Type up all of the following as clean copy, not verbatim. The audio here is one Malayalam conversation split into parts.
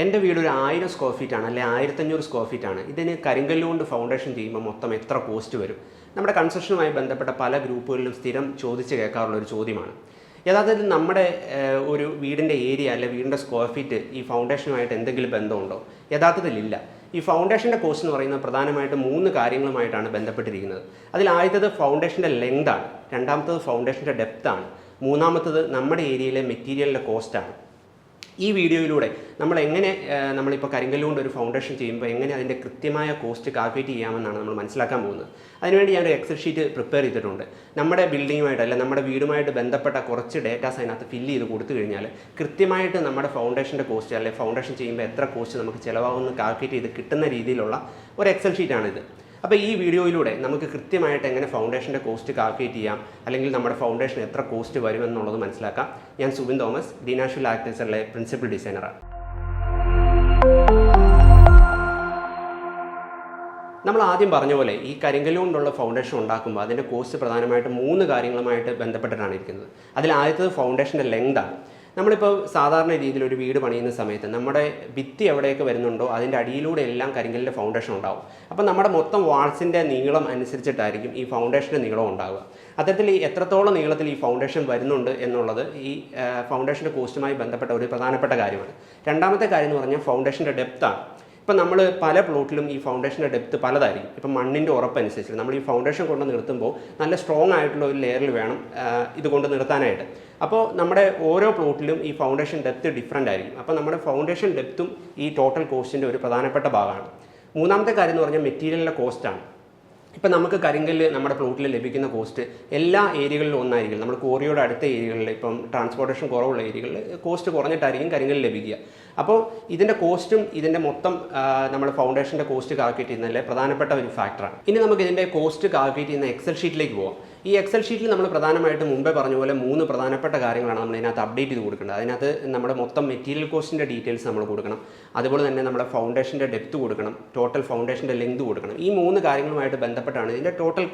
എൻ്റെ വീട് ഒരു 1000 സ്ക്വയർ ഫീറ്റ് ആണ്, അല്ലെങ്കിൽ 1500 സ്ക്വയർ ഫീറ്റ് ആണ്. ഇതിന് കരിങ്കല്ലുകൊണ്ട് ഫൗണ്ടേഷൻ ചെയ്യുമ്പോൾ മൊത്തം എത്ര കോസ്റ്റ് വരും? നമ്മുടെ കൺസ്ട്രക്ഷനുമായി ബന്ധപ്പെട്ട പല ഗ്രൂപ്പുകളിലും സ്ഥിരം ചോദിച്ച് കേൾക്കാറുള്ള ഒരു ചോദ്യമാണ്. യഥാർത്ഥത്തിൽ നമ്മുടെ ഒരു വീടിൻ്റെ ഏരിയ അല്ലെങ്കിൽ വീടിൻ്റെ സ്ക്വയർ ഫീറ്റ് ഈ ഫൗണ്ടേഷനുമായിട്ട് എന്തെങ്കിലും ബന്ധമുണ്ടോ? യഥാർത്ഥത്തിലില്ല. ഈ ഫൗണ്ടേഷൻ്റെ കോസ്റ്റ് എന്ന് പറയുന്നത് പ്രധാനമായിട്ടും 3 കാര്യങ്ങളുമായിട്ടാണ് ബന്ധപ്പെട്ടിരിക്കുന്നത്. അതിൽ ആദ്യത്തേത് ഫൗണ്ടേഷൻ്റെ ലെങ്താണ്, രണ്ടാമത്തേത് ഫൗണ്ടേഷൻ്റെ ഡെപ്താണ്, മൂന്നാമത്തേത് നമ്മുടെ ഏരിയയിലെ മെറ്റീരിയലിൻ്റെ കോസ്റ്റാണ്. ഈ വീഡിയോയിലൂടെ നമ്മളിപ്പോൾ കരിങ്കല്ലുകൊണ്ട് ഒരു ഫൗണ്ടേഷൻ ചെയ്യുമ്പോൾ എങ്ങനെ അതിൻ്റെ കൃത്യമായ കോസ്റ്റ് കാൽക്കുലേറ്റ് ചെയ്യാമെന്നാണ് നമ്മൾ മനസ്സിലാക്കാൻ പോകുന്നത്. അതിനുവേണ്ടി ഞാനൊരു എക്സൽ ഷീറ്റ് പ്രിപ്പയർ ചെയ്തിട്ടുണ്ട്. നമ്മുടെ ബിൽഡിങ്ങുമായിട്ട് അല്ലെങ്കിൽ നമ്മുടെ വീടുമായിട്ട് ബന്ധപ്പെട്ട കുറച്ച് ഡേറ്റാസ് അതിനകത്ത് ഫില്ല് ചെയ്ത് കൊടുത്തു കഴിഞ്ഞാൽ കൃത്യമായിട്ട് നമ്മുടെ ഫൗണ്ടേഷൻ്റെ കോസ്റ്റ് അല്ലെങ്കിൽ ഫൗണ്ടേഷൻ ചെയ്യുമ്പോൾ എത്ര കോസ്റ്റ് നമുക്ക് ചിലവാകുമെന്ന് കാൽക്കുലേറ്റ് ചെയ്ത് കിട്ടുന്ന രീതിയിലുള്ള ഒരു എക്സൽ ഷീറ്റാണിത്. അപ്പോൾ ഈ വീഡിയോയിലൂടെ നമുക്ക് കൃത്യമായിട്ട് എങ്ങനെ ഫൗണ്ടേഷൻ്റെ കോസ്റ്റ് കാൽക്കുലേറ്റ് ചെയ്യാം, അല്ലെങ്കിൽ നമ്മുടെ ഫൗണ്ടേഷൻ എത്ര കോസ്റ്റ് വരുമെന്നുള്ളത് മനസ്സിലാക്കാം. ഞാൻ സുബിൻ തോമസ്, ഡീൻ ആഷ്വിൽ ആർക്കിടെക്ചറിലെ പ്രിൻസിപ്പൽ ഡിസൈനറാണ്. നമ്മൾ ആദ്യം പറഞ്ഞ പോലെ ഈ കരിങ്കല്ല് കൊണ്ടുള്ള ഫൗണ്ടേഷൻ ഉണ്ടാക്കുമ്പോൾ അതിൻ്റെ കോസ്റ്റ് പ്രധാനമായിട്ടും 3 കാര്യങ്ങളുമായിട്ട് ബന്ധപ്പെട്ടിട്ടാണ് ഇരിക്കുന്നത്. അതിൽ ആദ്യത്തേത് ഫൗണ്ടേഷൻ്റെ ലെങ്താണ്. നമ്മളിപ്പോൾ സാധാരണ രീതിയിൽ ഒരു വീട് പണിയുന്ന സമയത്ത് നമ്മുടെ ഭിത്തി എവിടെയൊക്കെ വരുന്നുണ്ടോ അതിൻ്റെ അടിയിലൂടെ എല്ലാം കരിങ്കല്ലിൻ്റെ ഫൗണ്ടേഷൻ ഉണ്ടാവും. അപ്പോൾ നമ്മുടെ മൊത്തം വാൾസിൻ്റെ നീളം അനുസരിച്ചിട്ടായിരിക്കും ഈ ഫൗണ്ടേഷൻ്റെ നീളം ഉണ്ടാവുക. അത്തരത്തിൽ എത്രത്തോളം നീളത്തിൽ ഈ ഫൗണ്ടേഷൻ വരുന്നുണ്ട് എന്നുള്ളത് ഈ ഫൗണ്ടേഷൻ്റെ കോസ്റ്റുമായി ബന്ധപ്പെട്ട ഒരു പ്രധാനപ്പെട്ട കാര്യമാണ്. രണ്ടാമത്തെ കാര്യം എന്ന് പറഞ്ഞാൽ ഫൗണ്ടേഷൻ്റെ ഡെപ്താണ്. ഇപ്പം നമ്മൾ പല പ്ലോട്ടിലും ഈ ഫൗണ്ടേഷൻ്റെ ഡെപ്ത് പലതായിരിക്കും. ഇപ്പം മണ്ണിൻ്റെ ഉറപ്പനുസരിച്ച് നമ്മൾ ഈ ഫൗണ്ടേഷൻ കൊണ്ട് നിർത്തുമ്പോൾ നല്ല സ്ട്രോങ് ആയിട്ടുള്ള ഒരു ലെയറിൽ വേണം ഇത് കൊണ്ട് നിർത്താനായിട്ട്. അപ്പോൾ നമ്മുടെ ഓരോ പ്ലോട്ടിലും ഈ ഫൗണ്ടേഷൻ ഡെപ്ത് ഡിഫറൻ്റ് ആയിരിക്കും. അപ്പോൾ നമ്മുടെ ഫൗണ്ടേഷൻ ഡെപ്തും ഈ ടോട്ടൽ കോസ്റ്റിൻ്റെ ഒരു പ്രധാനപ്പെട്ട ഭാഗമാണ്. മൂന്നാമത്തെ കാര്യം എന്ന് പറഞ്ഞാൽ മെറ്റീരിയലിൻ്റെ കോസ്റ്റാണ്. ഇപ്പം നമുക്ക് കരിങ്കല്ല് നമ്മുടെ പ്ലോട്ടിൽ ലഭിക്കുന്ന കോസ്റ്റ് എല്ലാ ഏരിയകളിലും ഒന്നായിരിക്കും. നമ്മൾ കോറിയോട് അടുത്ത ഏരിയകളിൽ, ഇപ്പം ട്രാൻസ്പോർട്ടേഷൻ കുറവുള്ള ഏരിയകളിൽ കോസ്റ്റ് കുറഞ്ഞിട്ടായിരിക്കും കരിങ്കല്ല് ലഭിക്കുക. അപ്പോൾ ഇതിൻ്റെ കോസ്റ്റും ഇതിൻ്റെ മൊത്തം നമ്മൾ ഫൗണ്ടേഷൻ്റെ കോസ്റ്റ് കാൽക്കുലേറ്റ് ചെയ്യുന്നതിലെ പ്രധാനപ്പെട്ട ഒരു ഫാക്ടറാണ്. ഇനി നമുക്ക് ഇതിൻ്റെ കോസ്റ്റ് കാൽക്കുലേറ്റ് ചെയ്യുന്ന എക്സൽ ഷീറ്റിലേക്ക് പോകാം. ഈ എക്സൽ ഷീറ്റിൽ നമ്മൾ പ്രധാനമായിട്ടും മുമ്പേ പറഞ്ഞ പോലെ 3 പ്രധാനപ്പെട്ട കാര്യങ്ങളാണ് നമ്മൾ ഇതിനകത്ത് അപ്ഡേറ്റ് ചെയ്ത് കൊടുക്കേണ്ടത്. അതിനകത്ത് നമ്മുടെ മൊത്തം മെറ്റീരിയൽ കോസ്റ്റിൻ്റെ ഡീറ്റെയിൽസ് നമ്മൾ കൊടുക്കണം. അതുപോലെ തന്നെ നമ്മുടെ ഫൗണ്ടേഷൻ്റെ ഡെപ്ത് കൊടുക്കണം, ടോട്ടൽ ഫൗണ്ടേഷൻ്റെ ലെങ്ത് കൊടുക്കണം. ഈ 3 കാര്യങ്ങളുമായിട്ട് ബന്ധപ്പെട്ടാണ് ഇതിൻ്റെ ടോട്ടൽ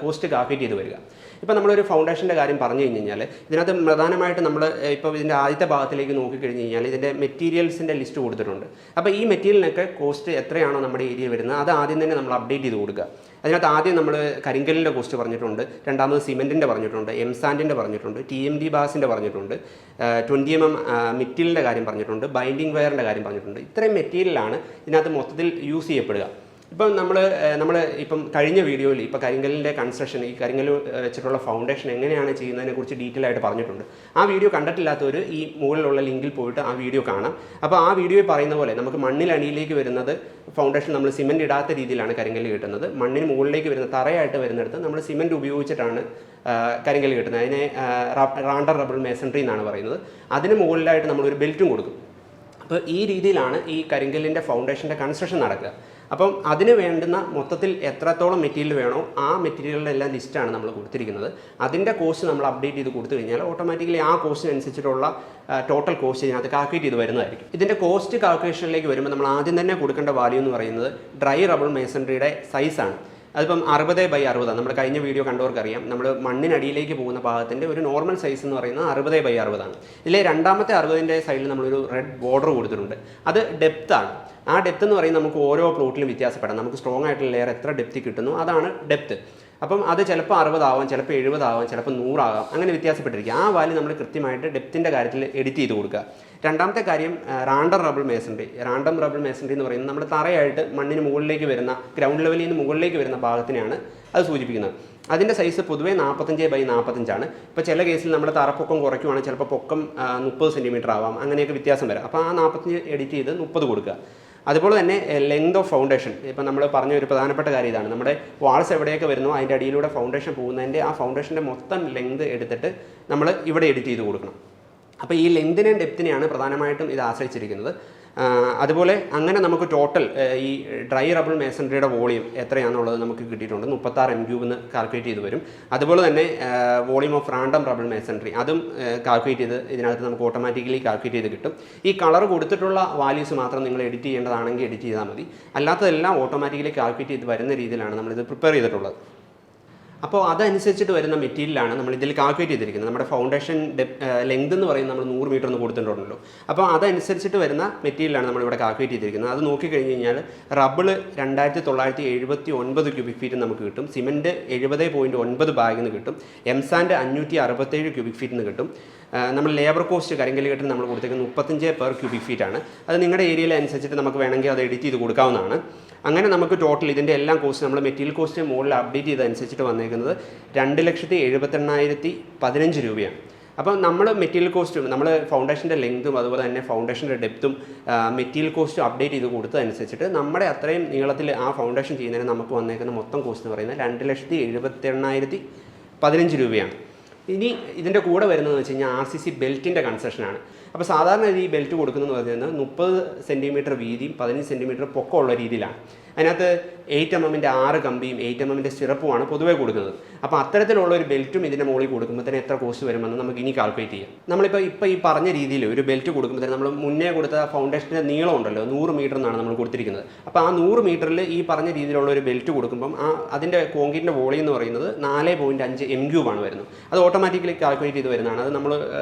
കോസ്റ്റ് കാൽക്കുലേറ്റ് ചെയ്ത് വരിക. ഇപ്പോൾ നമ്മളൊരു ഫൗണ്ടേഷൻ്റെ കാര്യം പറഞ്ഞു കഴിഞ്ഞാൽ ഇതിനകത്ത് പ്രധാനമായിട്ട് നമ്മൾ ഇപ്പോൾ ഇതിൻ്റെ ആദ്യത്തെ ഭാഗത്തിലേക്ക് നോക്കിക്കഴിഞ്ഞ് കഴിഞ്ഞാൽ ഇതിൻ്റെ മെറ്റീരിയൽസിൻ്റെ ലിസ്റ്റ് കൊടുത്തിട്ടുണ്ട്. അപ്പോൾ ഈ മെറ്റീരിയലിനൊക്കെ കോസ്റ്റ് എത്രയാണോ നമ്മുടെ ഏരിയ വരുന്നത് അത് ആദ്യം തന്നെ നമ്മൾ അപ്ഡേറ്റ് ചെയ്ത് കൊടുക്കുക. അതിനകത്ത് ആദ്യം നമ്മൾ കരിങ്കല്ലിൻ്റെ കോസ്റ്റ് പറഞ്ഞിട്ടുണ്ട്, രണ്ടാമത് സിമെൻറ്റിൻ്റെ പറഞ്ഞിട്ടുണ്ട്, എംസാൻഡിൻ്റെ പറഞ്ഞിട്ടുണ്ട്, TMD ബാസിൻ്റെ പറഞ്ഞിട്ടുണ്ട്, 20 mm മെറ്റീരിയലിൻ്റെ കാര്യം പറഞ്ഞിട്ടുണ്ട്, ബൈൻഡിങ് വയറിൻ്റെ കാര്യം പറഞ്ഞിട്ടുണ്ട്. ഇത്രയും മെറ്റീരിയലാണ് ഇതിനകത്ത് മൊത്തത്തിൽ യൂസ് ചെയ്യപ്പെടുക. ഇപ്പം നമ്മൾ ഇപ്പം കഴിഞ്ഞ വീഡിയോയിൽ ഇപ്പോൾ കരിങ്കല്ലിൻ്റെ കൺസ്ട്രക്ഷൻ, ഈ കരിങ്കല്ല് വെച്ചിട്ടുള്ള ഫൗണ്ടേഷൻ എങ്ങനെയാണ് ചെയ്യുന്നതിനെക്കുറിച്ച് ഡീറ്റെയിൽ ആയിട്ട് പറഞ്ഞിട്ടുണ്ട്. ആ വീഡിയോ കണ്ടിട്ടില്ലാത്തവർ ഈ മുകളിലുള്ള ലിങ്കിൽ പോയിട്ട് ആ വീഡിയോ കാണാം. അപ്പോൾ ആ വീഡിയോയിൽ പറയുന്ന പോലെ നമുക്ക് മണ്ണിലടിയിലേക്ക് വരുന്നത് ഫൗണ്ടേഷൻ നമ്മൾ സിമെൻറ്റ് ഇടാത്ത രീതിയിലാണ് കരിങ്കല്ല് കിട്ടുന്നത്. മണ്ണിന് മുകളിലേക്ക് വരുന്ന തറയായിട്ട് വരുന്നിടത്ത് നമ്മൾ സിമെൻറ്റ് ഉപയോഗിച്ചിട്ടാണ് കരിങ്കല്ല് കിട്ടുന്നത്. അതിനെ റാണ്ടർ റബിൾ മേസൺട്രി എന്നാണ് പറയുന്നത്. അതിന് മുകളിലായിട്ട് നമ്മളൊരു ബെൽറ്റും കൊടുക്കും. അപ്പോൾ ഈ രീതിയിലാണ് ഈ കരിങ്കല്ലിൻ്റെ ഫൗണ്ടേഷൻ്റെ കൺസ്ട്രക്ഷൻ നടക്കുക. അപ്പം അതിന് വേണ്ടുന്ന മൊത്തത്തിൽ എത്രത്തോളം മെറ്റീരിയൽ വേണോ ആ മെറ്റീരിയലിൻ്റെ എല്ലാം ലിസ്റ്റാണ് നമ്മൾ കൊടുത്തിരിക്കുന്നത്. അതിൻ്റെ കോസ്റ്റ് നമ്മൾ അപ്ഡേറ്റ് ചെയ്ത് കൊടുത്തു കഴിഞ്ഞാൽ ഓട്ടോമാറ്റിക്കലി ആ കോസ്റ്റിനനുസരിച്ചിട്ടുള്ള ടോട്ടൽ കോസ്റ്റ് ഇതിനകത്ത് കാൽക്കുലേറ്റ് ചെയ്ത് വരുന്നതായിരിക്കും. ഇതിൻ്റെ കോസ്റ്റ് കാൽക്കുലേഷനിലേക്ക് വരുമ്പോൾ നമ്മൾ ആദ്യം തന്നെ കൊടുക്കേണ്ട വാല്യൂ എന്ന് പറയുന്നത് ഡ്രൈ റബിൾ മേസൺട്രിയുടെ സൈസാണ്. അതിപ്പം 60x60. നമ്മൾ കഴിഞ്ഞ വീഡിയോ കണ്ടവർക്കറിയാം, നമ്മൾ മണ്ണിനടിയിലേക്ക് പോകുന്ന ഭാഗത്തിൻ്റെ ഒരു നോർമൽ സൈസ് എന്ന് പറയുന്നത് 60x60 ആണ്. ഇതിലെ രണ്ടാമത്തെ 60ൻ്റെ സൈഡിൽ നമ്മളൊരു റെഡ് ബോർഡർ കൊടുത്തിട്ടുണ്ട്. അത് ഡെപ്താണ്. ആ ഡെപ്ത് എന്ന് പറയുന്നത് നമുക്ക് ഓരോ പ്ലോട്ടിലും വ്യത്യാസപ്പെടാം. നമുക്ക് സ്ട്രോങ് ആയിട്ടുള്ള ലെയർ എത്ര ഡെപ്തി കിട്ടുന്നു അതാണ് ഡെപ്ത്. അപ്പം അത് ചിലപ്പോൾ 60 ആവാം, ചിലപ്പോൾ 70 ആവാം, ചിലപ്പോൾ 100 ആകാം, അങ്ങനെ വ്യത്യാസപ്പെട്ടിരിക്കും. ആ വാല്യൂ നമ്മൾ കൃത്യമായിട്ട് ഡെപ്തിൻ്റെ കാര്യത്തിൽ എഡിറ്റ് ചെയ്ത് കൊടുക്കുക. രണ്ടാമത്തെ കാര്യം റാണ്ടർ റബിൾ മേസൺട്രി. റാണ്ടം റബിൾ മേസൺട്രി എന്ന് പറയുന്നത് നമ്മൾ തറയായിട്ട് മണ്ണിന് മുകളിലേക്ക് വരുന്ന, ഗ്രൗണ്ട് ലെവലിൽ നിന്ന് മുകളിലേക്ക് വരുന്ന ഭാഗത്തിനെയാണ് അത് സൂചിപ്പിക്കുന്നത്. അതിൻ്റെ സൈസ് പൊതുവേ 45x45 ആണ്. ഇപ്പോൾ ചില കേസിൽ നമ്മൾ തറപ്പൊക്കം കുറയ്ക്കുവാണെങ്കിൽ ചിലപ്പോൾ പൊക്കം 30 സെൻറ്റിമീറ്റർ ആവാം, അങ്ങനെയൊക്കെ വ്യത്യാസം വരാം. അപ്പോൾ ആ 45 എഡിറ്റ് ചെയ്ത് 30 കൊടുക്കുക. അതുപോലെ തന്നെ ലെങ്ത് ഓഫ് ഫൗണ്ടേഷൻ. ഇപ്പം നമ്മൾ പറഞ്ഞ ഒരു പ്രധാനപ്പെട്ട കാര്യം ഇതാണ്. നമ്മുടെ വാൾസ് എവിടെയൊക്കെ വരുന്നോ അതിൻ്റെ അടിയിലൂടെ ഫൗണ്ടേഷൻ പോകുന്നതിൻ്റെ ആ ഫൗണ്ടേഷൻ്റെ മൊത്തം ലെങ്ത് എടുത്തിട്ട് നമ്മൾ ഇവിടെ എഡിറ്റ് ചെയ്ത് കൊടുക്കണം. അപ്പോൾ ഈ ലെങ്തിനെയും ഡെപ്തിനെയാണ് പ്രധാനമായിട്ടും ഇത് ആശ്രയിച്ചിരിക്കുന്നത്. അതുപോലെ അങ്ങനെ നമുക്ക് ടോട്ടൽ ഈ ഡ്രൈ റബിൾ മേസൺട്രിയുടെ വോളിയം എത്രയാണെന്നുള്ളത് നമുക്ക് കിട്ടിയിട്ടുണ്ട്. 36 m³ എന്ന് കാൽക്കുലേറ്റ് ചെയ്ത് വരും. അതുപോലെ തന്നെ വോളിയം ഓഫ് റാണ്ടം റബിൾ മേസൺട്രി അതും കാൽക്കുലേറ്റ് ചെയ്ത് ഇതിനകത്ത് നമുക്ക് ഓട്ടോമാറ്റിക്കലി കാൽക്കുലേറ്റ് ചെയ്ത് കിട്ടും. ഈ കളർ കൊടുത്തിട്ടുള്ള വാല്യൂസ് മാത്രം നിങ്ങൾ എഡിറ്റ് ചെയ്യേണ്ടതാണെങ്കിൽ എഡിറ്റ് ചെയ്താൽ മതി. അല്ലാത്തതെല്ലാം ഓട്ടോമാറ്റിക്കലി കാൽക്കുലേറ്റ് ചെയ്ത് വരുന്ന രീതിയിലാണ് നമ്മളിത് പ്രിപ്പയർ ചെയ്തിട്ടുള്ളത്. അപ്പോൾ അതനുസരിച്ചിട്ട് വരുന്ന മെറ്റീരിയലാണ് നമ്മൾ ഇതിൽ കാൽക്കുലേറ്റ് ചെയ്തിരിക്കുന്നത്. നമ്മുടെ ഫൗണ്ടേഷൻ ലെങ്ത് എന്ന് പറയുന്നത് നമ്മൾ 100 മീറ്റർ എന്ന് കൊടുത്തിട്ടുണ്ടല്ലോ. അപ്പോൾ അതനുസരിച്ചിട്ട് വരുന്ന മെറ്റീരിയലാണ് നമ്മളിവിടെ കാൽക്കുലേറ്റ് ചെയ്തിരിക്കുന്നത്. അത് നോക്കിക്കഴിഞ്ഞ് കഴിഞ്ഞാൽ റബ്ബിൾ 2979 ക്യൂബിക് ഫീറ്റ് നമുക്ക് കിട്ടും, സിമെൻറ്റ് 70.9 ബാഗിൽ നിന്ന് കിട്ടും, എംസാൻഡ് 567 ക്യൂബിക് ഫീറ്റിൽ നിന്ന് കിട്ടും. നമ്മൾ ലേബർ കോസ്റ്റ് കരിങ്കല്ല് കെട്ടിന് നമ്മൾ കൊടുത്തേക്കുന്നത് 35 പെർ ക്യൂബിക് ഫീറ്റ് ആണ്. അത് നിങ്ങളുടെ ഏരിയയിൽ അനുസരിച്ചിട്ട് നമുക്ക് വേണമെങ്കിൽ അത് എഡിറ്റ് ചെയ്ത് കൊടുക്കാവുന്നതാണ്. അങ്ങനെ നമുക്ക് ടോട്ടൽ ഇതിൻ്റെ എല്ലാം കോസ്റ്റ് നമ്മൾ മെറ്റീരിയൽ കോസ്റ്റ് മുകളിൽ അപ്ഡേറ്റ് ചെയ്തനുസരിച്ചിട്ട് വന്നേക്കുന്നത് 2,78,15 രൂപയാണ്. അപ്പം നമ്മൾ മെറ്റീരിയൽ കോസ്റ്റും നമ്മൾ ഫൗണ്ടേഷൻ്റെ ലെങ്തും അതുപോലെ തന്നെ ഫൗണ്ടേഷൻ്റെ ഡെപ്തും മെറ്റീരിയൽ കോസ്റ്റും അപ്ഡേറ്റ് ചെയ്ത് കൊടുത്തതനുസരിച്ചിട്ട് നമ്മുടെ അത്രയും നീളത്തിൽ ആ ഫൗണ്ടേഷൻ ചെയ്യുന്നതിന് നമുക്ക് വന്നേക്കുന്ന മൊത്തം കോസ്റ്റ് എന്ന് പറയുന്നത് 2,78,15 രൂപയാണ്. ഇനി ഇതിൻ്റെ കൂടെ വരുന്നതെന്ന് വെച്ച് കഴിഞ്ഞാൽ RCC ബെൽറ്റിൻ്റെ കൺസെഷനാണ്. അപ്പോൾ സാധാരണ ഈ ബെൽറ്റ് കൊടുക്കുന്നതെന്ന് പറയുന്നത് 30 സെൻറ്റിമീറ്റർ വീതിയും 15 സെൻറ്റിമീറ്റർ പൊക്കമുള്ള രീതിയിലാണ്. അതിനകത്ത് 8 mm 6 കമ്പിയും 8 mm സ്റ്റിറപ്പുമാണ് പൊതുവേ കൊടുക്കുന്നത്. അപ്പോൾ അത്തരത്തിലുള്ള ഒരു ബെൽറ്റും ഇതിൻ്റെ മുകളിൽ കൊടുക്കുമ്പോൾ തന്നെ എത്ര കോസ്റ്റ് വരുമെന്ന് നമുക്ക് ഇനി കാൽക്കുലേറ്റ് ചെയ്യാം. നമ്മളിപ്പോൾ ഈ പറഞ്ഞ രീതിയിൽ ഒരു ബെൽറ്റ് കൊടുക്കുമ്പോൾ തന്നെ നമ്മൾ മുന്നേ കൊടുത്ത ഫൗണ്ടേഷൻ്റെ നീളം ഉണ്ടല്ലോ 100 മീറ്റർ എന്നാണ് നമ്മൾ കൊടുത്തിരിക്കുന്നത്. അപ്പോൾ ആ 100 മീറ്ററിൽ ഈ പറഞ്ഞ രീതിയിലുള്ള ഒരു ബെൽറ്റ് കൊടുക്കുമ്പം അതിൻ്റെ കോൺക്രീറ്റിൻ്റെ വോളിയം എന്ന് പറയുന്നത് 4.5 m³ ആണ് വരുന്നത്. അത് ഓട്ടോമാറ്റിക്കലി കാൽക്കുലേറ്റ് ചെയ്ത് വരുന്നതാണ്. അത് നമ്മൾ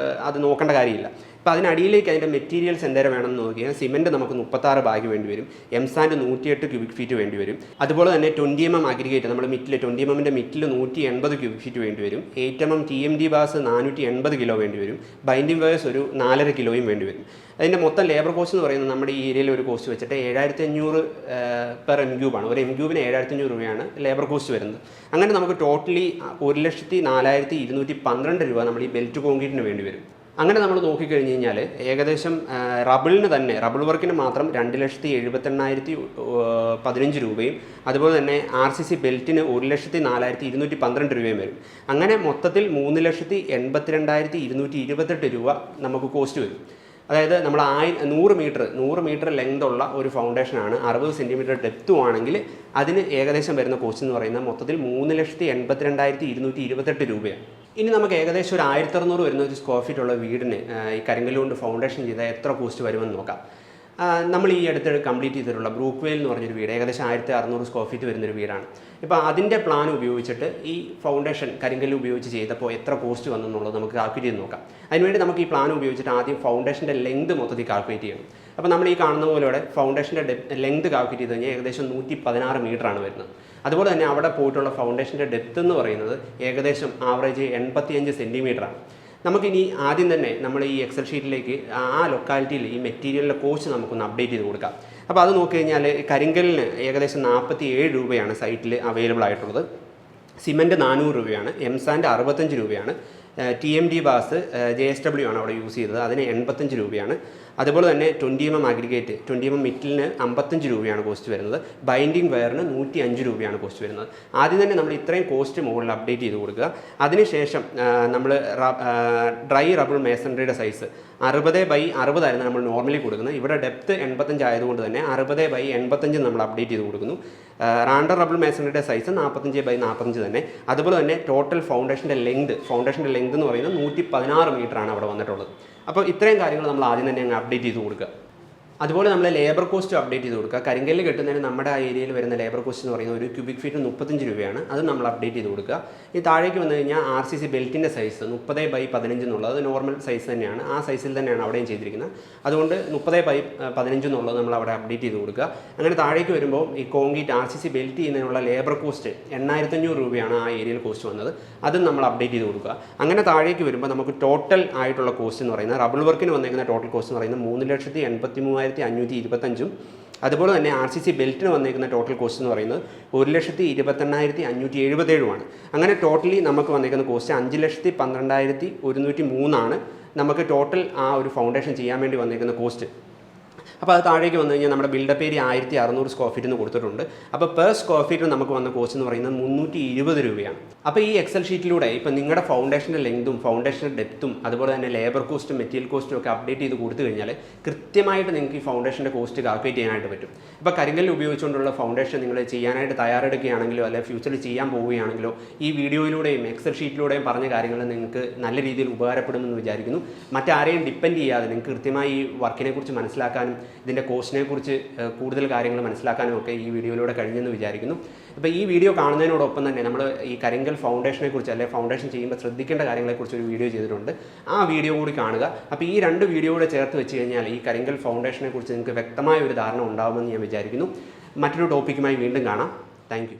അത് നോക്കേണ്ട കാര്യമില്ല. അപ്പോൾ അതിനടിയിലേക്ക് അതിൻ്റെ മെറ്റീരിയൽസ് എന്തേരം വേണമെന്ന് നോക്കിയാൽ സിമെൻറ്റ് നമുക്ക് 36 ബാഗ് വേണ്ടി വരും, എംസാൻഡ് 108 ക്യൂബിക് ഫീറ്റ് വേണ്ടി വരും. അതുപോലെ തന്നെ 20 mm അഗ്രിഗേറ്റ് നമ്മൾ മിറ്റിൽ 20 mm മിറ്റിൽ 180 ക്യൂബിക് ഫീറ്റ് വേണ്ടി വരും. 8 mm TMD ബാസ് 480 കിലോ വേണ്ടി വരും. ബൈൻഡിങ് വയേഴ്സ് ഒരു 4.5 കിലോയും വേണ്ടി വരും. അതിൻ്റെ മൊത്തം ലേബർ കോസ്റ്റ് എന്ന് പറയുന്നത് നമ്മുടെ ഈ ഏരിയയിൽ ഒരു കോസ്റ്റ് വെച്ചിട്ട് 7,500 പെർ m³ ആണ്. ഒരു m³ 7,500 രൂപയാണ് ലേബർ കോസ്റ്റ് വരുന്നത്. അങ്ങനെ നമുക്ക് ടോട്ടലി 1,04,212 രൂപ നമ്മൾ ഈ ബെൽറ്റ് കോൺക്രീറ്റിന് വേണ്ടി വരും. അങ്ങനെ നമ്മൾ നോക്കിക്കഴിഞ്ഞ് കഴിഞ്ഞാൽ ഏകദേശം റബിളിന് തന്നെ റബിൾ വർക്കിന് മാത്രം 2,78,15 രൂപയും അതുപോലെ തന്നെ RCC ബെൽറ്റിന് 1,04,212 രൂപയും വരും. അങ്ങനെ മൊത്തത്തിൽ 3,82,228 രൂപ നമുക്ക് കോസ്റ്റ് വരും. അതായത് നമ്മൾ 100 മീറ്റർ ലെങ്ത് ഉള്ള ഒരു ഫൗണ്ടേഷനാണ് 60 സെൻറ്റിമീറ്റർ ഡെപ്തും ആണെങ്കിൽ അതിന് ഏകദേശം വരുന്ന കോസ്റ്റ് എന്ന് പറയുന്നത് മൊത്തത്തിൽ 3,82,228 രൂപയാണ്. ഇനി നമുക്ക് ഏകദേശം ഒരു 1,600 വരുന്ന ഒരു സ്ക്വയർ ഉള്ള വീടിന് ഈ കരിങ്കല്ല് കൊണ്ട് ഫൗണ്ടേഷൻ ചെയ്താൽ എത്ര കോസ്റ്റ് വരുമെന്ന് നോക്കാം. നമ്മൾ ഈ അടുത്ത് കംപ്ലീറ്റ് ചെയ്തിട്ടുള്ള ബ്രൂക്ക്വേൽ എന്ന് പറഞ്ഞൊരു വീട് ഏകദേശം 1,600 സ്ക്വയർ ഫീറ്റ് വരുന്നൊരു വീടാണ്. ഇപ്പോൾ അതിൻ്റെ പ്ലാൻ ഉപയോഗിച്ചിട്ട് ഈ ഫൗണ്ടേഷൻ കരിങ്കല്ല് ഉപയോഗിച്ച് ചെയ്തപ്പോൾ എത്ര കോസ്റ്റ് വന്നെന്നുള്ളത് നമുക്ക് കാൽക്കുലേറ്റ് ചെയ്ത് നോക്കാം. അതിനുവേണ്ടി നമുക്ക് ഈ പ്ലാൻ ഉപയോഗിച്ചിട്ട് ആദ്യം ഫൗണ്ടേഷൻ്റെ ലെങ്ത് മൊത്തത്തിൽ കാൽക്കുലേറ്റ് ചെയ്യണം. അപ്പോൾ നമ്മൾ ഈ കാണുന്ന പോലെ ഫൗണ്ടേഷൻ്റെ ലെങ്ത് കാൽക്കുലേറ്റ് ചെയ്ത് കഴിഞ്ഞാൽ ഏകദേശം 116 മീറ്ററാണ് വരുന്നത്. അതുപോലെ തന്നെ അവിടെ പോയിട്ടുള്ള ഫൗണ്ടേഷൻ്റെ ഡെപ്ത് എന്ന് പറയുന്നത് ഏകദേശം ആവറേജ് 85 സെൻറ്റിമീറ്ററാണ്. നമുക്കിനി ആദ്യം തന്നെ നമ്മൾ ഈ എക്സൽ ഷീറ്റിലേക്ക് ആ ലൊക്കാലിറ്റിയിൽ ഈ മെറ്റീരിയലിൻ്റെ കോസ്റ്റ് നമുക്കൊന്ന് അപ്ഡേറ്റ് ചെയ്ത് കൊടുക്കാം. അപ്പോൾ അത് നോക്കിക്കഴിഞ്ഞാൽ കരിങ്കല്ലിന് ഏകദേശം 47 രൂപയാണ് സൈറ്റിൽ അവൈലബിൾ ആയിട്ടുള്ളത്. സിമെൻറ്റ് 400 രൂപയാണ്, എംസാൻഡ് 65 രൂപയാണ്, TMD ബാസ് JSW ആണ് അവിടെ യൂസ് ചെയ്തത്, അതിന് 85 രൂപയാണ്. അതുപോലെ തന്നെ 20 mm അഗ്രിഗേറ്റ് 20 mm മിറ്റിലിന് 55 രൂപയാണ് കോസ്റ്റ് വരുന്നത്. ബൈൻഡിങ് വയറിന് 105 രൂപയാണ് കോസ്റ്റ് വരുന്നത്. ആദ്യം തന്നെ നമ്മൾ ഇത്രയും കോസ്റ്റ് മുകളിൽ അപ്ഡേറ്റ് ചെയ്ത് കൊടുക്കുക. അതിനുശേഷം നമ്മൾ ഡ്രൈ റബിൾ മേസൺറിയുടെ സൈസ് 60/60 ആയിരുന്നു നമ്മൾ നോർമലി കൊടുക്കുന്നത്. ഇവിടെ ഡെപ്ത് 85 ആയതുകൊണ്ട് തന്നെ 60/85 നമ്മൾ അപ്ഡേറ്റ് ചെയ്ത് കൊടുക്കുന്നു. റാൻഡർ റബിൾ മേസൺറിയുടെ സൈസ് 45/45 തന്നെ. അതുപോലെ തന്നെ ടോട്ടൽ ഫൗണ്ടേഷൻ്റെ ലെങ്ത് എന്ന് പറയുന്നത് 116 മീറ്ററാണ് അവിടെ വന്നിട്ടുള്ളത്. അപ്പോൾ ഇത്രയും കാര്യങ്ങൾ നമ്മൾ ആദ്യം തന്നെ അങ്ങ് അപ്ഡേറ്റ് ചെയ്ത് കൊടുക്കുക. അതുപോലെ നമ്മൾ ലേബർ കോസ്റ്റ് അപ്ഡേറ്റ് ചെയ്ത് കൊടുക്കുക. കരിങ്കല്ല് കെട്ടുന്നതിന് നമ്മുടെ ആ ഏരിയയിൽ വരുന്ന ലേബർ കോസ്റ്റ് എന്ന് പറയുന്നത് ഒരു ക്യൂബിക് ഫീറ്റ് 35 രൂപയാണ്. അത് നമ്മൾ അപ്ഡേറ്റ് ചെയ്ത് കൊടുക്കുക. ഈ താഴേക്ക് വന്നു കഴിഞ്ഞാൽ RCC ബെൽറ്റിൻ്റെ സൈസ് 30/15 എന്നുള്ളത് അത് നോർമൽ സൈസ് തന്നെയാണ്. ആ സൈസിൽ തന്നെയാണ് അവിടെയും ചെയ്തിരിക്കുന്നത്. അതുകൊണ്ട് 30/15 എന്നുള്ളത് നമ്മൾ അവിടെ അപ്ഡേറ്റ് ചെയ്ത് കൊടുക്കുക. അങ്ങനെ താഴേക്ക് വരുമ്പോൾ ഈ കോൺക്രീറ്റ് RCC ബെൽറ്റ് ചെയ്യുന്നതിനുള്ള ലേബർ കോസ്റ്റ് 8,500 രൂപയാണ് ആ ഏരിയയിൽ കോസ്റ്റ് വന്നത്. അതും നമ്മൾ അപ്ഡേറ്റ് ചെയ്ത് കൊടുക്കുക. അങ്ങനെ താഴേക്ക് വരുമ്പോൾ നമുക്ക് ടോട്ടൽ ആയിട്ടുള്ള കോസ്റ്റ് എന്ന് പറയുന്നത് റബിൾ വർക്കിന് വന്നേക്കുന്ന ടോട്ടൽ കോസ്റ്റ് എന്ന് പറയുന്നത് 3,83,525. അതുപോലെ തന്നെ RCC ബെൽറ്റിന് വന്നേക്കുന്ന ടോട്ടൽ കോസ്റ്റ് എന്ന് പറയുന്നത് 1,28,577 അങ്ങനെ ടോട്ടലി നമുക്ക് വന്നേക്കുന്ന കോസ്റ്റ് 5,12,103 നമുക്ക് ടോട്ടൽ ആ ഒരു ഫൗണ്ടേഷൻ ചെയ്യാൻ വേണ്ടി വന്നേക്കുന്ന കോസ്റ്റ്. അപ്പോൾ അത് താഴേക്ക് വന്നു കഴിഞ്ഞാൽ നമ്മുടെ ബിൽഡപ്പ് ഏരിയ 1,600 സ്ക്വയർ ഫീറ്റ് എന്ന് കൊടുത്തിട്ടുണ്ട്. അപ്പോൾ പെർ സ്ക്വയർ ഫീറ്റ് നമുക്ക് വന്ന കോസ്റ്റ് എന്ന് പറയുന്നത് 320 രൂപയാണ്. അപ്പോൾ ഈ എക്സൽ ഷീറ്റിലൂടെ ഇപ്പോൾ നിങ്ങളുടെ ഫൗണ്ടേഷൻ്റെ ലെങ്തും ഫൗണ്ടേഷൻ്റെ ഡെപ്തും അതുപോലെ തന്നെ ലേബർ കോസ്റ്റും മെറ്റീരിയൽ കോസ്റ്റും ഒക്കെ അപ്ഡേറ്റ് ചെയ്ത് കൊടുത്തു കഴിഞ്ഞാൽ കൃത്യമായിട്ട് നിങ്ങൾക്ക് ഈ ഫൗണ്ടേഷൻ്റെ കോസ്റ്റ് കാൽക്കുലേറ്റ് ചെയ്യാനായിട്ട് പറ്റും. ഇപ്പോൾ കരിങ്കല്ല് ഉപയോഗിച്ചുകൊണ്ടുള്ള ഫൗണ്ടേഷൻ നിങ്ങൾ ചെയ്യാനായിട്ട് തയ്യാറെടുക്കുകയാണെങ്കിലോ അല്ലെങ്കിൽ ഫ്യൂച്ചറിൽ ചെയ്യാൻ പോവുകയാണെങ്കിലോ ഈ വീഡിയോയിലൂടെയും എക്സൽ ഷീറ്റിലൂടെയും പറഞ്ഞ കാര്യങ്ങൾ നിങ്ങൾക്ക് നല്ല രീതിയിൽ ഉപകാരപ്പെടുമെന്ന് വിചാരിക്കുന്നു. മറ്റാരെയും ഡിപ്പെൻഡ് ചെയ്യാതെ നിങ്ങൾക്ക് കൃത്യമായി ഈ വർക്കിനെ കുറിച്ച് മനസ്സിലാക്കാനും ഇതിൻ്റെ കോസ്റ്റിനെ കുറിച്ച് കൂടുതൽ കാര്യങ്ങൾ മനസ്സിലാക്കാനും ഒക്കെ ഈ വീഡിയോയിലൂടെ കഴിഞ്ഞെന്ന് വിചാരിക്കുന്നു. അപ്പോൾ ഈ വീഡിയോ കാണുന്നതിനോടൊപ്പം തന്നെ നമ്മൾ ഈ കരിങ്കൽ ഫൗണ്ടേഷനെ കുറിച്ച് അല്ലെങ്കിൽ ഫൗണ്ടേഷൻ ചെയ്യുമ്പോൾ ശ്രദ്ധിക്കേണ്ട കാര്യങ്ങളെക്കുറിച്ച് ഒരു വീഡിയോ ചെയ്തിട്ടുണ്ട്. ആ വീഡിയോ കൂടി കാണുക. അപ്പോൾ ഈ 2 വീഡിയോ കൂടെ ചേർത്ത് വെച്ച് കഴിഞ്ഞാൽ ഈ കരിങ്കൽ ഫൗണ്ടേഷനെ കുറിച്ച് നിങ്ങൾക്ക് വ്യക്തമായ ഒരു ധാരണ ഉണ്ടാകുമെന്ന് ഞാൻ വിചാരിക്കുന്നു. മറ്റൊരു ടോപ്പിക്കുമായി വീണ്ടും കാണാം. Thank you.